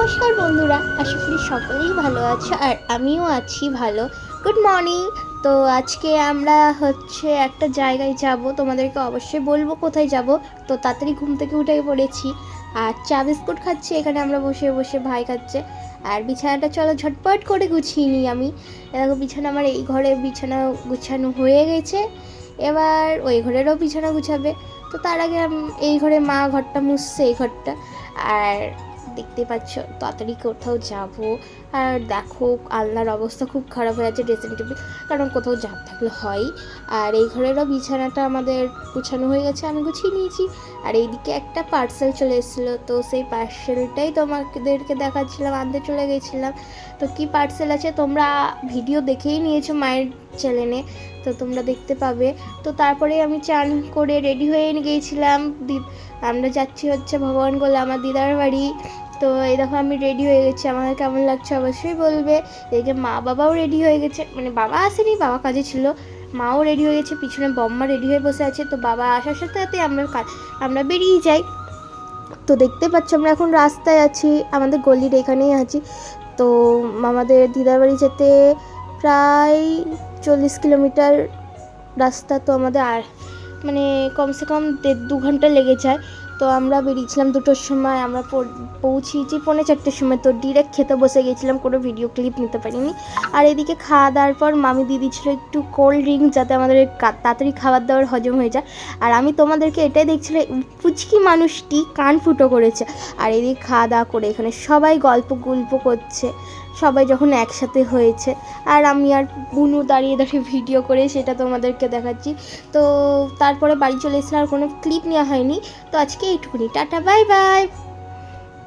নমস্কার বন্ধুরা, আশা করি সকলেই ভালো আছো আর আমিও আছি ভালো। Good morning. তো আজকে আমরা একটা জায়গায় যাব, তোমাদেরকে অবশ্যই বলবো কোথায় যাব। তো তাড়াতাড়ি ঘুম থেকে উঠে পড়েছি আর চা বিস্কুট খাচ্ছি এখানে আমরা বসে বসে, ভাই খাচ্ছে। আর বিছানাটা চলো ঝটপট করে গুছিয়ে নিই আমি। দেখো বিছানা আমার এই ঘরে বিছানা গুছানো হয়ে গেছে, এবার ওই ঘরেরও বিছানা গুছাবে। তো তার আগে এই ঘরে মা ঘরটা মুছছে, এই ঘরটা। আর দেখতে পাচ্ছ তাড়াতাড়ি কোথাও যাব। আর দেখো আলনার অবস্থা খুব খারাপ হয়ে আছে, ড্রেসিং টেবিল, কারণ কোথাও যাব থাকলে হয়। আর এই ঘরেরও বিছানাটা আমাদের গুছানো হয়ে গেছে, আমি গুছিয়ে নিয়েছি। আর এইদিকে একটা পার্সেল চলে এসেছিলো, তো সেই পার্সেলটাই তোমাদেরকে দেখাচ্ছিলাম, আনতে চলে গেছিলাম। তো কি পার্সেল আছে তোমরা ভিডিও দেখেই নিয়েছো মায়ের চ্যানেলে, তো তোমরা দেখতে পাবে। তো তারপরে আমি চান করে রেডি হয়ে গিয়েছিলাম, আমরা যাচ্ছি ভগবানগোলা, আমার দিদার বাড়ি। তো এই দেখো আমি রেডি হয়ে গেছি, আমাদের কেমন লাগছে অবশ্যই বলবে। এদিকে মা বাবাও রেডি হয়ে গেছে, মানে বাবা আসেনি, বাবা কাজে ছিল। মাও রেডি হয়ে গেছে, পিছনে বম্মা রেডি হয়ে বসে আছে। তো বাবা আসার সাথে সাথে আমরা বেরিয়ে যাই। তো দেখতে পাচ্ছ আমরা এখন রাস্তায় আছি, আমাদের গলির এখানেই আছি। তো আমাদের দিদার বাড়ি যেতে প্রায় 40 কিলোমিটার রাস্তা। তো আমাদের আর মানে কমসে কম 1.5-2 ঘন্টা লেগে যায়। তো আমরা বেরিয়েছিলাম 2টোর সময়, আমরা পৌঁছিয়েছি 3:45 সময়। তো ডিরেক্ট খেতে বসে গেছিলাম, কোনো ভিডিও ক্লিপ নিতে পারিনি। আর এদিকে খাওয়া দাওয়ার পর মামি দিদি ছিল একটু কোল্ড ড্রিঙ্ক, যাতে আমাদের তাড়াতাড়ি খাবার দাবার হজম হয়ে যায়। আর আমি তোমাদেরকে এটাই দেখছিলাম, পুচকি মানুষটি কান ফুটো করেছে। আর এদিকে খাওয়া দাওয়া করে এখানে সবাই গল্প করছে, সবাই যখন একসাথে হয়েছে। আর আমি আর বুনু দাঁড়িয়ে ভিডিও করে সেটা তোমাদেরকে দেখাচ্ছি। তো তারপরে বাড়ি চলে এসেছিলাম, আর কোনো ক্লিপ নেওয়া হয়নি। তো আজকে এইটুকুনি, টাটা বাই বাই।